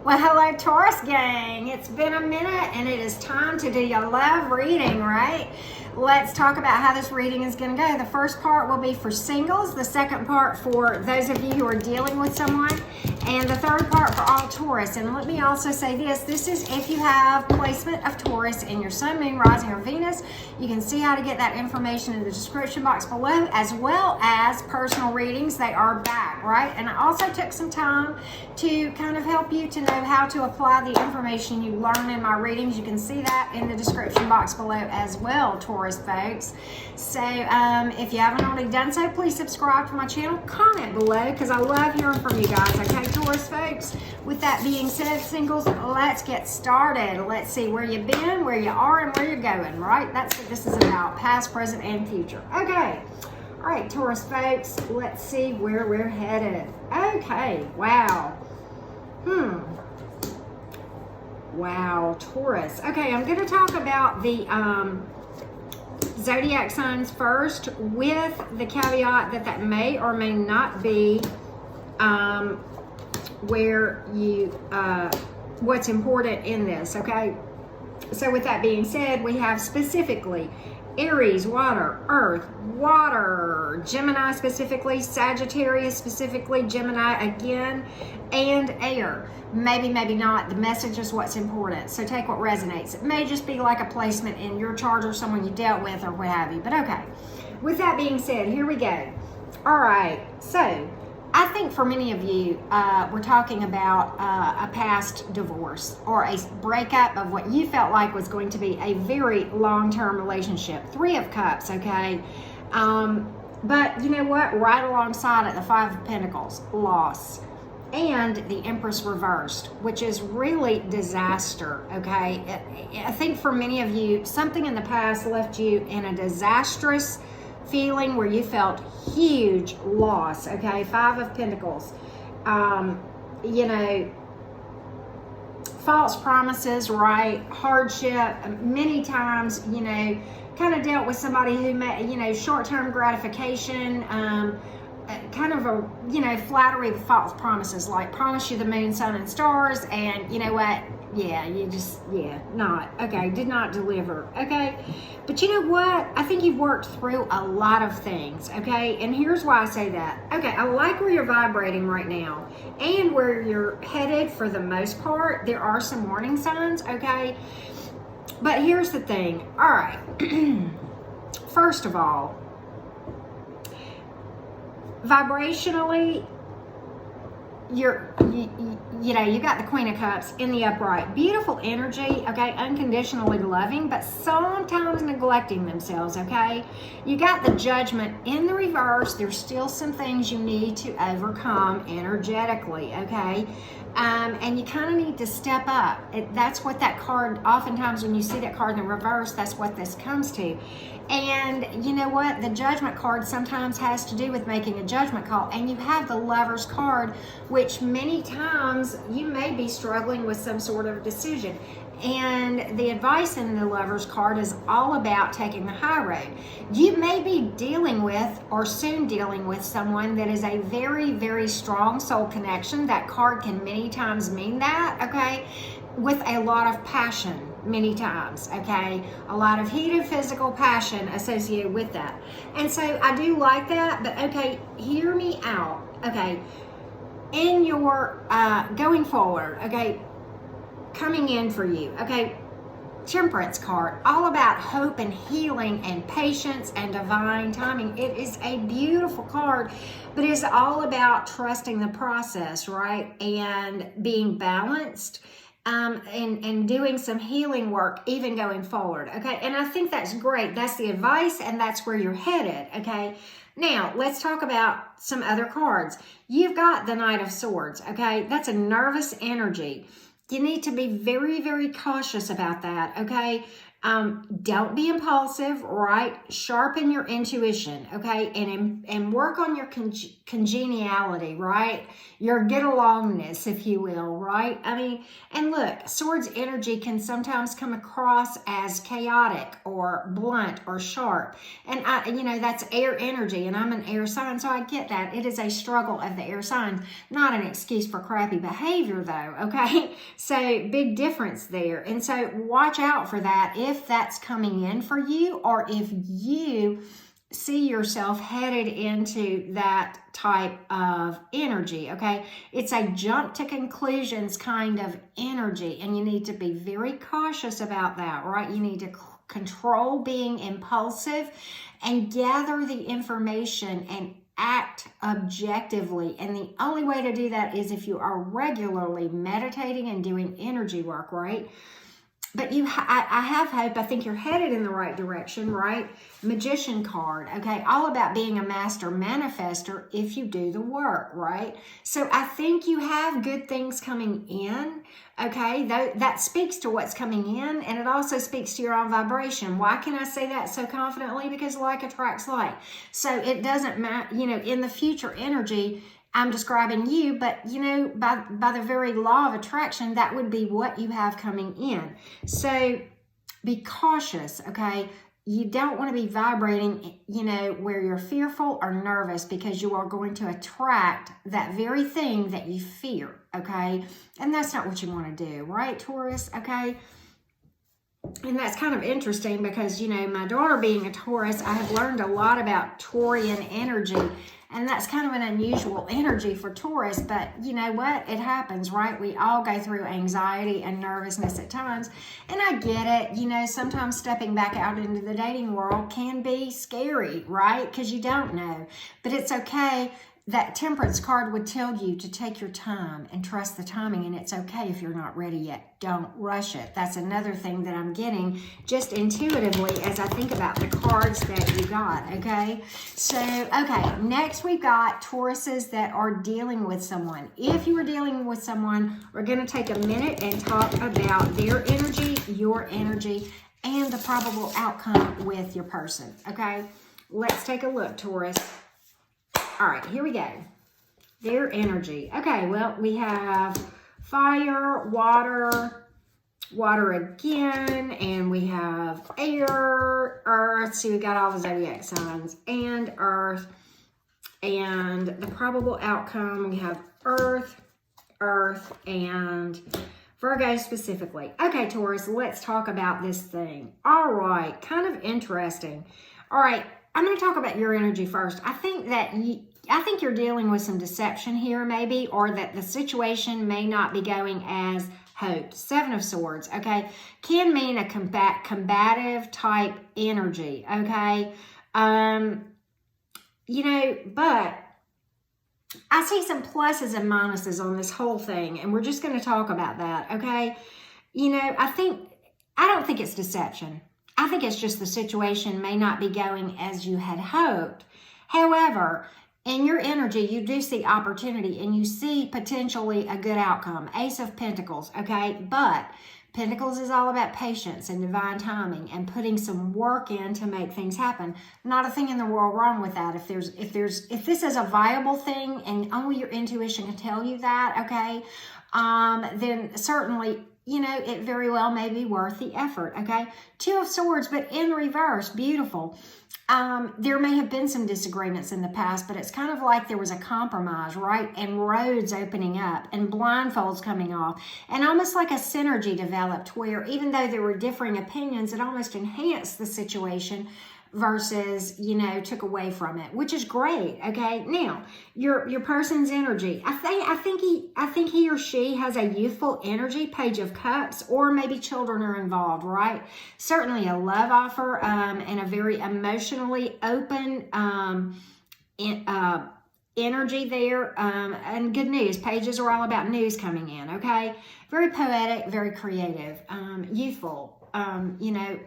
Well, hello, Taurus gang. It's been a minute and it is time to do your love reading, right? Let's talk about how this reading is going to go. The first part will be for singles, the second part for those of you who are dealing with someone, and the third part for all Taurus. And let me also say this is if you have placement of Taurus in your Sun, Moon, Rising, or Venus. You can see how to get that information in the description box below, as well as personal readings. They are back, right? And I also took some time to kind of help you to know how to apply the information you learn in my readings. You can see that in the description box below as well, Taurus folks. So if you haven't already done so, please subscribe to my channel, comment below, because I love hearing from you guys. Okay, Taurus folks, with that being said, singles, let's get started. Let's see where you've been, where you are, and where you're going, right? That's what this is about, past, present, and future. Okay. All right, Taurus folks, let's see where we're headed. Okay, wow. Wow, Taurus. Okay, I'm going to talk about the zodiac signs first, with the caveat that that may or may not be where you, what's important in this, okay? So with that being said, we have specifically Aries, water, earth, water, Gemini specifically, Sagittarius specifically, Gemini again, and air. Maybe, maybe not. The message is what's important. So take what resonates. It may just be like a placement in your chart or someone you dealt with or what have you. But okay. With that being said, here we go. All right. So I think for many of you, we're talking about a past divorce or a breakup of what you felt like was going to be a very long-term relationship. Three of Cups, okay? But you know what? Right alongside it, the Five of Pentacles, loss. And the Empress reversed, which is really disaster, okay? I think for many of you, something in the past left you in a disastrous feeling where you felt huge loss, okay? Five of Pentacles. You know, false promises, right? Hardship. Many times, you know, kind of dealt with somebody who may, you know, short-term gratification, kind of a, you know, flattery with false promises, like promise you the moon, sun, and stars, and you know what? Yeah, you just, yeah, not. Okay, did not deliver, okay? But you know what? I think you've worked through a lot of things, okay? And here's why I say that. Okay, I like where you're vibrating right now and where you're headed for the most part. There are some warning signs, okay? But here's the thing. All right. First of all, vibrationally, you know, you got the Queen of Cups in the upright. Beautiful energy, okay? Unconditionally loving, but sometimes neglecting themselves, okay? You got the Judgment in the reverse. There's still some things you need to overcome energetically, okay? And you kind of need to step up. That's what that card, oftentimes when you see that card in the reverse, that's what this comes to. And you know what? The Judgment card sometimes has to do with making a judgment call. And you have the Lover's card, which many times you may be struggling with some sort of decision. And the advice in the Lover's card is all about taking the high road. You may be dealing with or soon dealing with someone that is a very, very strong soul connection. That card can many times mean that, okay? With a lot of passion, many times, okay? A lot of heated physical passion associated with that. And so I do like that, but okay, hear me out, okay? In your going forward, okay, coming in for you, okay? Temperance card, all about hope and healing and patience and divine timing. It is a beautiful card, but it's all about trusting the process, right? And being balanced, and doing some healing work even going forward, okay? And I think that's great. That's the advice, and that's where you're headed, okay? Now, let's talk about some other cards. You've got the Knight of Swords, okay? That's a nervous energy. You need to be very, very cautious about that, okay? Don't be impulsive, right? Sharpen your intuition, okay? And work on your congeniality, right? Your get alongness, if you will, right? I mean, and look, swords energy can sometimes come across as chaotic or blunt or sharp. And that's air energy, and I'm an air sign, so I get that. It is a struggle of the air signs, not an excuse for crappy behavior though, okay? So big difference there. And so watch out for that if that's coming in for you, or if you see yourself headed into that type of energy, okay? It's a jump to conclusions kind of energy, and you need to be very cautious about that, right? You need to control being impulsive and gather the information and act objectively. And the only way to do that is if you are regularly meditating and doing energy work, right? But I have hope. I think you're headed in the right direction, right? Magician card, okay? All about being a master manifester if you do the work, right? So I think you have good things coming in, okay? That speaks to what's coming in, and it also speaks to your own vibration. Why can I say that so confidently? Because like attracts like. So it doesn't matter, in the future energy, I'm describing you, but by the very law of attraction, that would be what you have coming in. So be cautious, okay? You don't want to be vibrating, where you're fearful or nervous, because you are going to attract that very thing that you fear, okay? And that's not what you want to do, right, Taurus, okay? And that's kind of interesting because, my daughter being a Taurus, I have learned a lot about Taurian energy. And that's kind of an unusual energy for Taurus, but you know what? It happens, right? We all go through anxiety and nervousness at times. And I get it. Sometimes stepping back out into the dating world can be scary, right? Because you don't know. But it's okay. That Temperance card would tell you to take your time and trust the timing, and it's okay if you're not ready yet. Don't rush it. That's another thing that I'm getting just intuitively as I think about the cards that you got, okay? So, okay, next we've got Tauruses that are dealing with someone. If you are dealing with someone, we're going to take a minute and talk about their energy, your energy, and the probable outcome with your person, okay? Let's take a look, Taurus. All right, here we go. Their energy. Okay, well, we have fire, water again, and we have air, earth. So we got all the zodiac signs, and earth. And the probable outcome, we have earth, and Virgo specifically. Okay, Taurus, let's talk about this thing. All right, kind of interesting. All right, I'm going to talk about your energy first. I think you're dealing with some deception here, maybe, or that the situation may not be going as hoped. Seven of Swords, okay, can mean a combative type energy, okay. But I see some pluses and minuses on this whole thing, and we're just going to talk about that, okay. I don't think it's deception. I think it's just the situation may not be going as you had hoped. However, in your energy, you do see opportunity and you see potentially a good outcome. Ace of Pentacles, okay? But Pentacles is all about patience and divine timing and putting some work in to make things happen. Not a thing in the world wrong with that. If this is a viable thing and only your intuition can tell you that, okay, then certainly, it very well may be worth the effort, okay? Two of Swords, but in reverse, beautiful. There may have been some disagreements in the past, but it's kind of like there was a compromise, right? And roads opening up and blindfolds coming off, and almost like a synergy developed where even though there were differing opinions, it almost enhanced the situation versus, took away from it, which is great. Okay. Now, your person's energy. I think he or she has a youthful energy, Page of Cups, or maybe children are involved, right? Certainly a love offer, and a very emotionally open, energy there, and good news. Pages are all about news coming in, okay? Very poetic, very creative, youthful,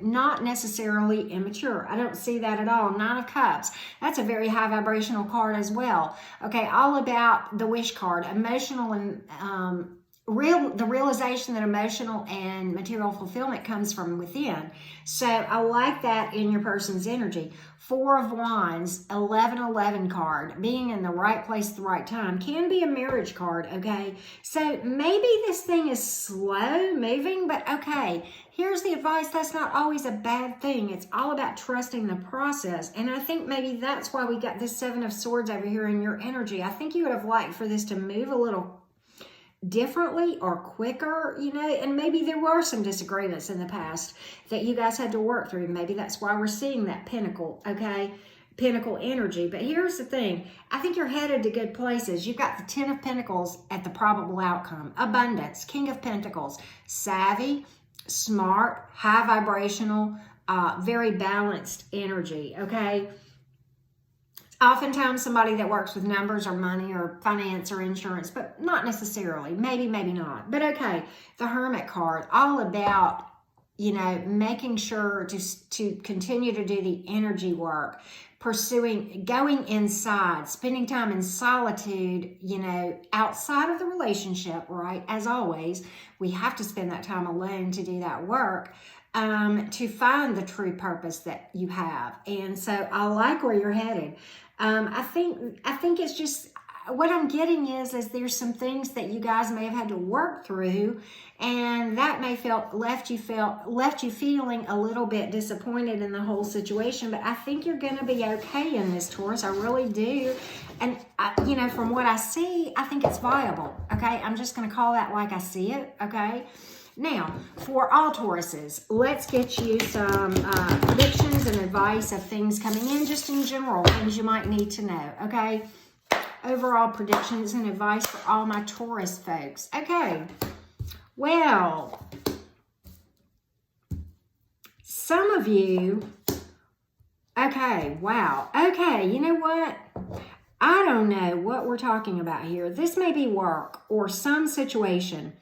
not necessarily immature. I don't see that at all. Nine of Cups. That's a very high vibrational card as well. Okay, all about the wish card, emotional and the realization that emotional and material fulfillment comes from within. So I like that in your person's energy. 4 of Wands, 11-11 card, being in the right place at the right time, can be a marriage card, okay? So maybe this thing is slow moving, but okay, here's the advice. That's not always a bad thing. It's all about trusting the process. And I think maybe that's why we got this 7 of Swords over here in your energy. I think you would have liked for this to move a little differently or quicker, you know, and maybe there were some disagreements in the past that you guys had to work through. Maybe that's why we're seeing that Pentacle, okay? Pentacle energy. But here's the thing. I think you're headed to good places. You've got the 10 of Pentacles at the probable outcome. Abundance, King of Pentacles, savvy, smart, high vibrational, very balanced energy, okay? Oftentimes somebody that works with numbers or money or finance or insurance, but not necessarily. Maybe, maybe not. But okay, the Hermit card, all about, you know, making sure to continue to do the energy work, pursuing, going inside, spending time in solitude, you know, outside of the relationship, right? As always, we have to spend that time alone to do that work. To find the true purpose that you have. And so I like where you're headed. I think it's just, what I'm getting is there's some things that you guys may have had to work through, and that may left you feeling a little bit disappointed in the whole situation. But I think you're going to be okay in this, Taurus. I really do. And you know, from what I see, I think it's viable. Okay, I'm just going to call that like I see it. Okay. Now, for all Tauruses, let's get you some predictions and advice of things coming in, just in general, things you might need to know, okay? Overall predictions and advice for all my Taurus folks. Okay, well, some of you, okay, wow. Okay, you know what? I don't know what we're talking about here. This may be work or some situation.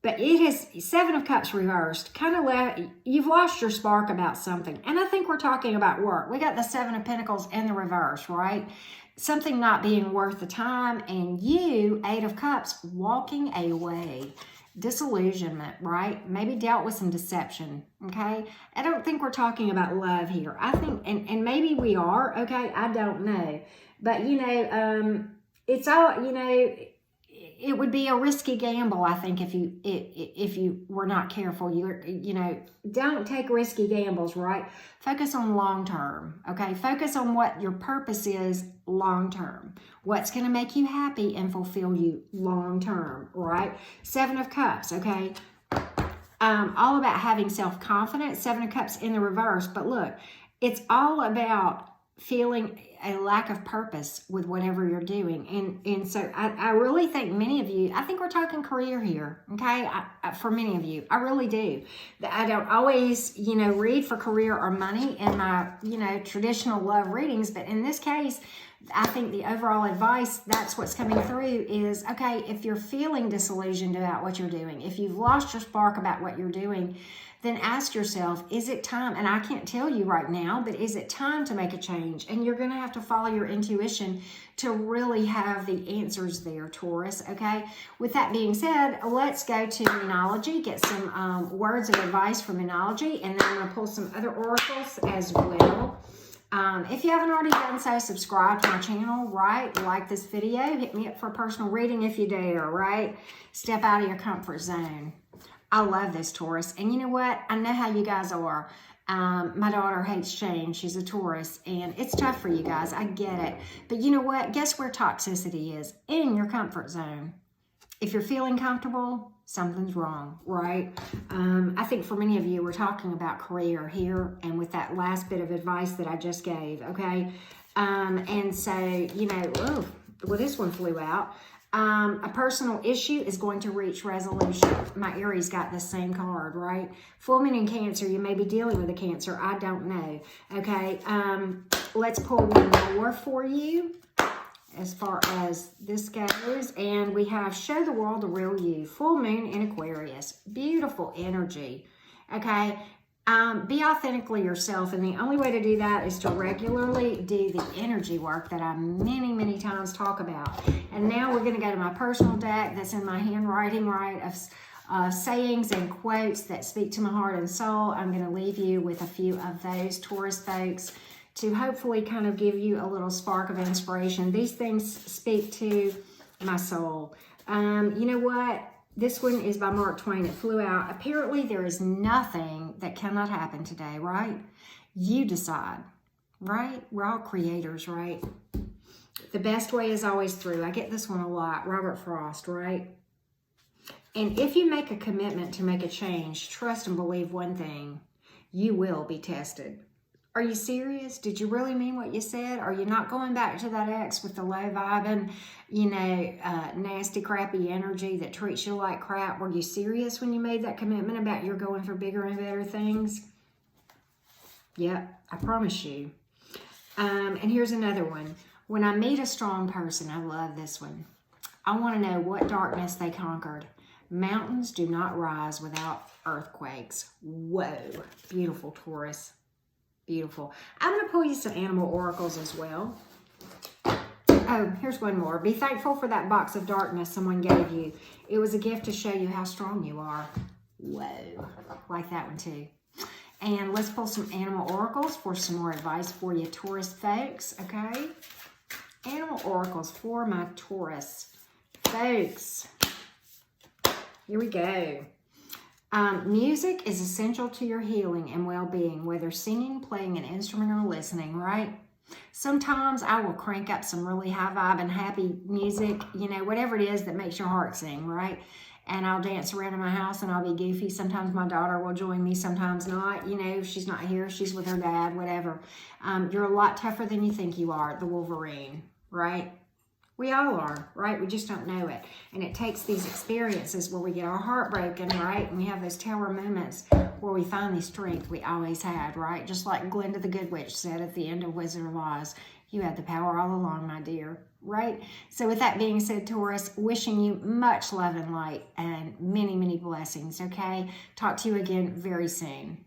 But it has 7 of Cups reversed, kind of you've lost your spark about something. And I think we're talking about work. We got the 7 of Pentacles in the reverse, right? Something not being worth the time, and you, 8 of Cups, walking away. Disillusionment, right? Maybe dealt with some deception, okay? I don't think we're talking about love here. I think, and maybe we are, okay? I don't know. But, you know, it's all, you know, it would be a risky gamble, I think, if you were not careful. You know, don't take risky gambles, right? Focus on long term, okay? Focus on what your purpose is long term. What's going to make you happy and fulfill you long term, right? 7 of Cups, okay? All about having self-confidence. 7 of Cups in the reverse. But look, it's all about feeling a lack of purpose with whatever you're doing. And so I really think many of you, I think we're talking career here, okay? For many of you, I really do. I don't always, you know, read for career or money in my, you know, traditional love readings, but in this case, I think the overall advice, that's what's coming through is, okay, if you're feeling disillusioned about what you're doing, if you've lost your spark about what you're doing, then ask yourself, is it time? And I can't tell you right now, but is it time to make a change? And you're going to have to follow your intuition to really have the answers there, Taurus, okay? With that being said, let's go to Menology, get some words of advice from Menology, and then I'm going to pull some other oracles as well. If you haven't already done so, subscribe to my channel, right? Like this video, hit me up for a personal reading if you dare, right? Step out of your comfort zone. I love this, Taurus. And you know what? I know how you guys are. My daughter hates change. She's a Taurus, and it's tough for you guys. I get it. But you know what? Guess where toxicity is? In your comfort zone. If you're feeling comfortable, something's wrong, right? I think for many of you, we're talking about career here, and with that last bit of advice that I just gave, okay? And so, you know, well, this one flew out. A personal issue is going to reach resolution. My Aries got the same card, right? Full moon in Cancer, you may be dealing with a Cancer. I don't know, okay? Let's pull one more for you as far as this goes. And we have Show the World the Real You. Full moon in Aquarius. Beautiful energy, okay? Be authentically yourself, and the only way to do that is to regularly do the energy work that I many, many times talk about. And now we're going to go to my personal deck that's in my handwriting, right, of sayings and quotes that speak to my heart and soul. I'm going to leave you with a few of those, Taurus folks, to hopefully kind of give you a little spark of inspiration. These things speak to my soul. You know what? This one is by Mark Twain. It flew out. Apparently, there is nothing that cannot happen today, right? You decide, right? We're all creators, right? The best way is always through. I get this one a lot. Robert Frost, right? And if you make a commitment to make a change, trust and believe one thing, you will be tested. Are you serious? Did you really mean what you said? Are you not going back to that ex with the low vibing, nasty, crappy energy that treats you like crap? Were you serious when you made that commitment about you're going for bigger and better things? Yep, I promise you. And here's another one. When I meet a strong person, I love this one. I want to know what darkness they conquered. Mountains do not rise without earthquakes. Whoa, beautiful, Taurus. Beautiful. I'm going to pull you some animal oracles as well. Oh, here's one more. Be thankful for that box of darkness someone gave you. It was a gift to show you how strong you are. Whoa. Like that one too. And let's pull some animal oracles for some more advice for you Taurus folks, okay? Animal oracles for my Taurus folks. Here we go. Music is essential to your healing and well-being, whether singing, playing an instrument, or listening, right? Sometimes I will crank up some really high vibe and happy music, whatever it is that makes your heart sing, right? And I'll dance around in my house and I'll be goofy. Sometimes my daughter will join me, sometimes not. If she's not here, she's with her dad, whatever. You're a lot tougher than you think you are, the Wolverine, right? We all are, right? We just don't know it. And it takes these experiences where we get our heart broken, right? And we have those tower moments where we find the strength we always had, right? Just like Glinda the Good Witch said at the end of Wizard of Oz, you had the power all along, my dear, right? So with that being said, Taurus, wishing you much love and light and many, many blessings, okay? Talk to you again very soon.